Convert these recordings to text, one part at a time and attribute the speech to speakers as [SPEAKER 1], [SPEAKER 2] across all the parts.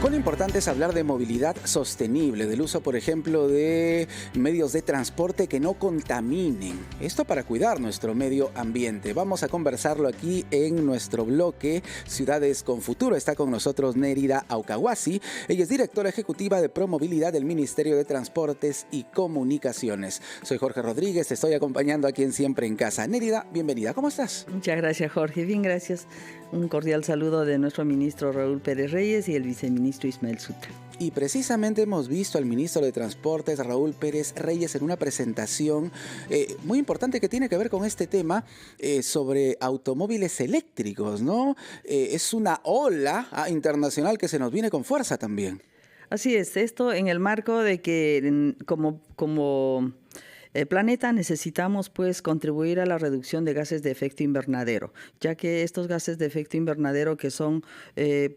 [SPEAKER 1] Cuán importante es hablar de movilidad sostenible, del uso, por ejemplo, de medios de transporte que no contaminen. Esto para cuidar nuestro medio ambiente. Vamos a conversarlo aquí en nuestro bloque Ciudades con Futuro. Está con nosotros Nérida Aucahuasi. Ella es directora ejecutiva de Promovilidad del Ministerio de Transportes y Comunicaciones. Soy Jorge Rodríguez, estoy acompañando a quien siempre en casa. Nérida, bienvenida. ¿Cómo estás?
[SPEAKER 2] Muchas gracias, Jorge. Bien, gracias. Un cordial saludo de nuestro ministro Raúl Pérez Reyes y el viceministro Ismael Suta.
[SPEAKER 1] Y precisamente hemos visto al ministro de Transportes, Raúl Pérez Reyes, en una presentación muy importante que tiene que ver con este tema sobre automóviles eléctricos, ¿no? Es una ola internacional que se nos viene con fuerza también.
[SPEAKER 2] Así es, esto en el marco de que como planeta necesitamos pues contribuir a la reducción de gases de efecto invernadero, ya que estos gases de efecto invernadero que son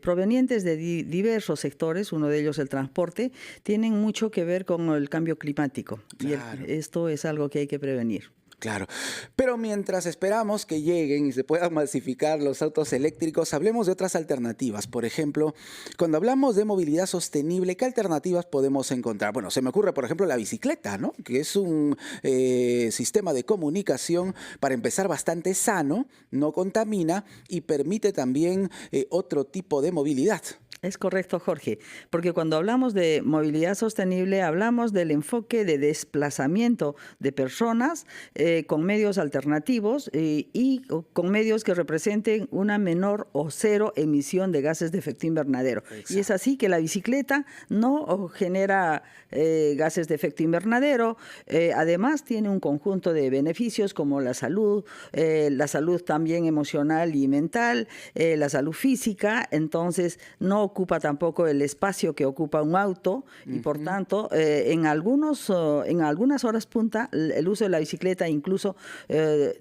[SPEAKER 2] provenientes de diversos sectores, uno de ellos el transporte, tienen mucho que ver con el cambio climático.
[SPEAKER 1] Claro.
[SPEAKER 2] Y esto es algo que hay que prevenir.
[SPEAKER 1] Claro, pero mientras esperamos que lleguen y se puedan masificar los autos eléctricos, hablemos de otras alternativas. Por ejemplo, cuando hablamos de movilidad sostenible, ¿qué alternativas podemos encontrar? Bueno, se me ocurre, por ejemplo, la bicicleta, ¿no? Que es un sistema de comunicación, para empezar, bastante sano, no contamina y permite también otro tipo de movilidad.
[SPEAKER 2] Es correcto, Jorge, porque cuando hablamos de movilidad sostenible, hablamos del enfoque de desplazamiento de personas con medios alternativos y con medios que representen una menor o cero emisión de gases de efecto invernadero. Exacto. Y es así que la bicicleta no genera gases de efecto invernadero, además tiene un conjunto de beneficios como la salud también emocional y mental, la salud física, entonces no ocupa tampoco el espacio que ocupa un auto y por tanto en algunas horas punta el uso de la bicicleta incluso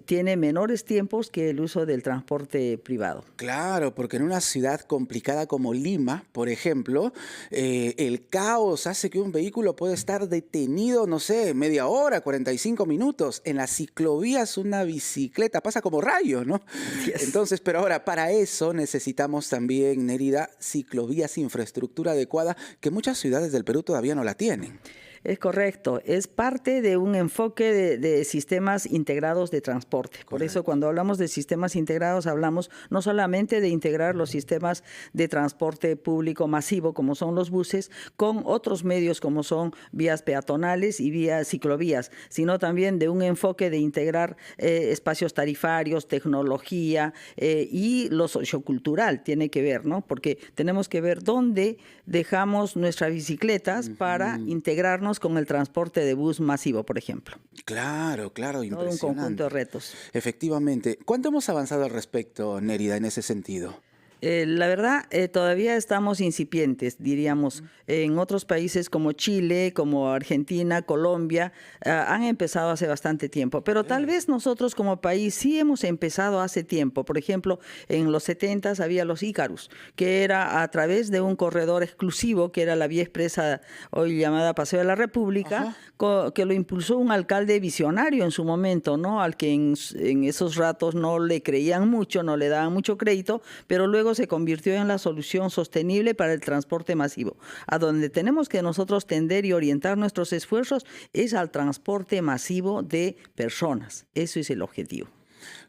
[SPEAKER 2] tiene menores tiempos que el uso del transporte privado.
[SPEAKER 1] Claro, porque en una ciudad complicada como Lima, por ejemplo, el caos hace que un vehículo pueda estar detenido, no sé, media hora, 45 minutos. En las ciclovías una bicicleta pasa como rayo, ¿no? Yes. Entonces, pero ahora para eso necesitamos también, Nérida, ciclovías, infraestructura adecuada, que muchas ciudades del Perú todavía no la tienen.
[SPEAKER 2] Es correcto, es parte de un enfoque de sistemas integrados de transporte. Correcto. Por eso cuando hablamos de sistemas integrados hablamos no solamente de integrar los sistemas de transporte público masivo como son los buses con otros medios como son vías peatonales y vías ciclovías, sino también de un enfoque de integrar espacios tarifarios, tecnología y lo sociocultural tiene que ver, ¿no? Porque tenemos que ver dónde dejamos nuestras bicicletas para integrarnos con el transporte de bus masivo, por ejemplo.
[SPEAKER 1] Claro, claro, impresionante.
[SPEAKER 2] Todo un conjunto de retos.
[SPEAKER 1] Efectivamente. ¿Cuánto hemos avanzado al respecto, Nérida, en ese sentido?
[SPEAKER 2] La verdad, todavía estamos incipientes, diríamos. En otros países como Chile, como Argentina, Colombia, han empezado hace bastante tiempo. Pero tal vez nosotros como país sí hemos empezado hace tiempo. Por ejemplo, en los 70s había los Ícarus, que era a través de un corredor exclusivo, que era la vía expresa hoy llamada Paseo de la República, que lo impulsó un alcalde visionario en su momento, ¿no? Al que en esos ratos no le creían mucho, no le daban mucho crédito, pero luego se convirtió en la solución sostenible para el transporte masivo. A donde tenemos que nosotros tender y orientar nuestros esfuerzos es al transporte masivo de personas. Eso es el objetivo.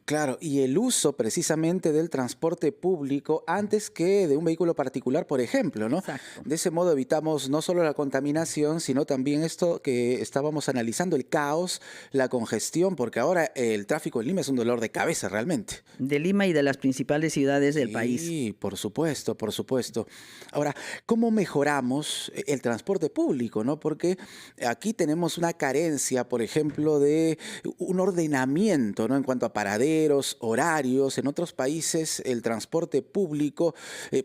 [SPEAKER 1] Claro, y el uso precisamente del transporte público antes que de un vehículo particular, por ejemplo, ¿no?
[SPEAKER 2] Exacto.
[SPEAKER 1] De ese modo evitamos no solo la contaminación, sino también esto que estábamos analizando, el caos, la congestión, porque ahora el tráfico en Lima es un dolor de cabeza realmente.
[SPEAKER 2] De Lima y de las principales ciudades del país.
[SPEAKER 1] Sí, por supuesto, por supuesto. Ahora, ¿cómo mejoramos el transporte público, no? Porque aquí tenemos una carencia, por ejemplo, de un ordenamiento, ¿no? En cuanto a paraderos, horarios. En otros países el transporte público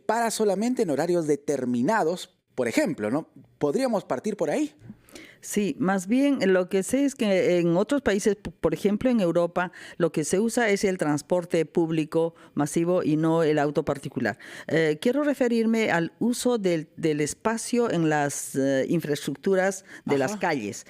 [SPEAKER 1] para solamente en horarios determinados, por ejemplo, ¿no? ¿Podríamos partir por ahí?
[SPEAKER 2] Sí, más bien lo que sé es que en otros países, por ejemplo en Europa, lo que se usa es el transporte público masivo y no el auto particular. Quiero referirme al uso del espacio en las infraestructuras de las calles.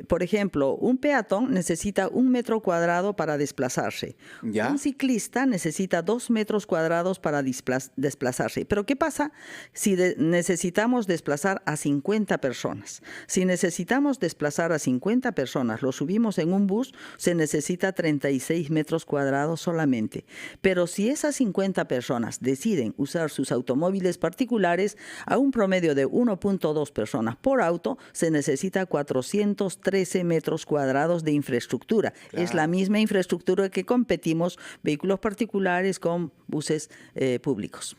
[SPEAKER 2] Por ejemplo, un peatón necesita 1 metro cuadrado para desplazarse.
[SPEAKER 1] ¿Ya?
[SPEAKER 2] Un ciclista necesita 2 metros cuadrados para desplazarse. Pero ¿qué pasa si necesitamos desplazar a 50 personas? Si necesitamos desplazar a 50 personas, lo subimos en un bus, se necesita 36 metros cuadrados solamente. Pero si esas 50 personas deciden usar sus automóviles particulares, a un promedio de 1.2 personas por auto, se necesita 413 metros cuadrados de infraestructura.
[SPEAKER 1] Claro.
[SPEAKER 2] Es la misma infraestructura que competimos vehículos particulares con buses públicos.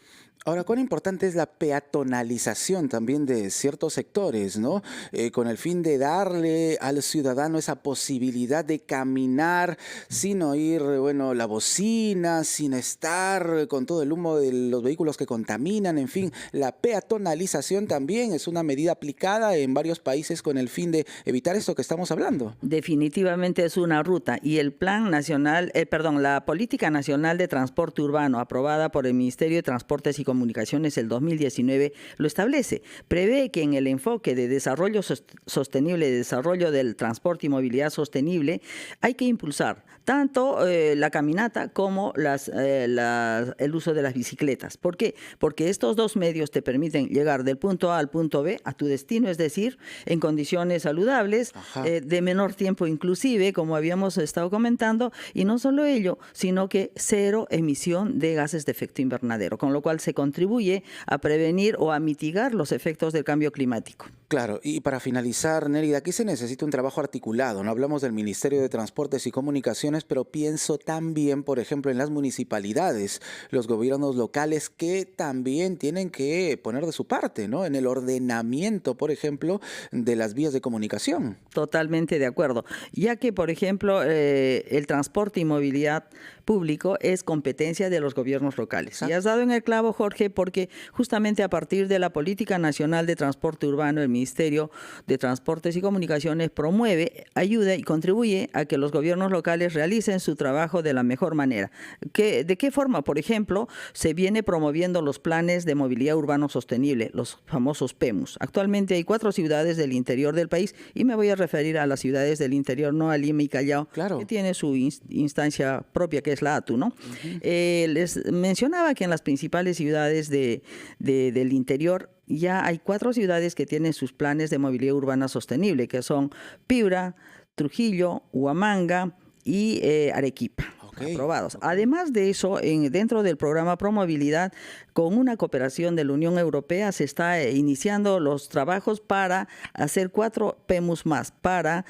[SPEAKER 1] Ahora, cuán importante es la peatonalización también de ciertos sectores, ¿no? Con el fin de darle al ciudadano esa posibilidad de caminar sin oír, bueno, la bocina, sin estar con todo el humo de los vehículos que contaminan, en fin. La peatonalización también es una medida aplicada en varios países con el fin de evitar esto que estamos hablando.
[SPEAKER 2] Definitivamente es una ruta y el Plan Nacional, la Política Nacional de Transporte Urbano, aprobada por el Ministerio de Transportes y Comunicaciones el 2019, lo establece. Prevé que en el enfoque de desarrollo sostenible, de desarrollo del transporte y movilidad sostenible, hay que impulsar tanto la caminata como el uso de las bicicletas. ¿Por qué? Porque estos dos medios te permiten llegar del punto A al punto B, a tu destino, es decir, en condiciones saludables, de menor tiempo inclusive, como habíamos estado comentando, y no solo ello, sino que cero emisión de gases de efecto invernadero, con lo cual se contribuye a prevenir o a mitigar los efectos del cambio climático.
[SPEAKER 1] Claro, y para finalizar, Nérida, aquí se necesita un trabajo articulado, ¿no? Hablamos del Ministerio de Transportes y Comunicaciones, pero pienso también, por ejemplo, en las municipalidades, los gobiernos locales que también tienen que poner de su parte, ¿no? En el ordenamiento, por ejemplo, de las vías de comunicación.
[SPEAKER 2] Totalmente de acuerdo, ya que, por ejemplo, el transporte y movilidad público es competencia de los gobiernos locales. Y has dado en el clavo, Jorge, porque justamente a partir de la Política Nacional de Transporte Urbano, el Ministerio de Transportes y Comunicaciones promueve, ayuda y contribuye a que los gobiernos locales realicen su trabajo de la mejor manera. ¿De qué forma? Por ejemplo, se viene promoviendo los planes de movilidad urbano sostenible, los famosos PEMUS. Actualmente hay 4 ciudades del interior del país y me voy a referir a las ciudades del interior, no a Lima y Callao, que tiene su instancia propia, que es la ATU, ¿no? Les mencionaba que en las principales ciudades del interior ya hay 4 ciudades que tienen sus planes de movilidad urbana sostenible, que son Piura, Trujillo, Huamanga y Arequipa. Aprobados. Además de eso, dentro del programa Promovilidad, con una cooperación de la Unión Europea, se está iniciando los trabajos para hacer 4 PEMUS más para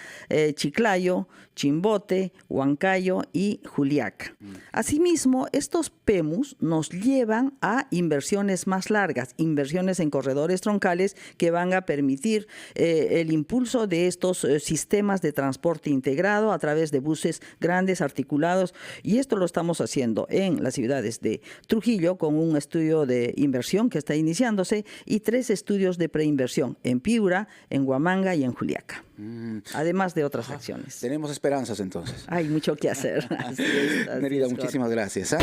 [SPEAKER 2] Chiclayo, Chimbote, Huancayo y Juliaca. Asimismo, estos PEMUS nos llevan a inversiones más largas, inversiones en corredores troncales que van a permitir el impulso de estos sistemas de transporte integrado a través de buses grandes, articulados. Y esto lo estamos haciendo en las ciudades de Trujillo con un estudio de inversión que está iniciándose y 3 estudios de preinversión en Piura, en Huamanga y en Juliaca. Además de otras acciones.
[SPEAKER 1] Tenemos esperanzas entonces.
[SPEAKER 2] Hay mucho que hacer.
[SPEAKER 1] Nérida, muchísimas gracias.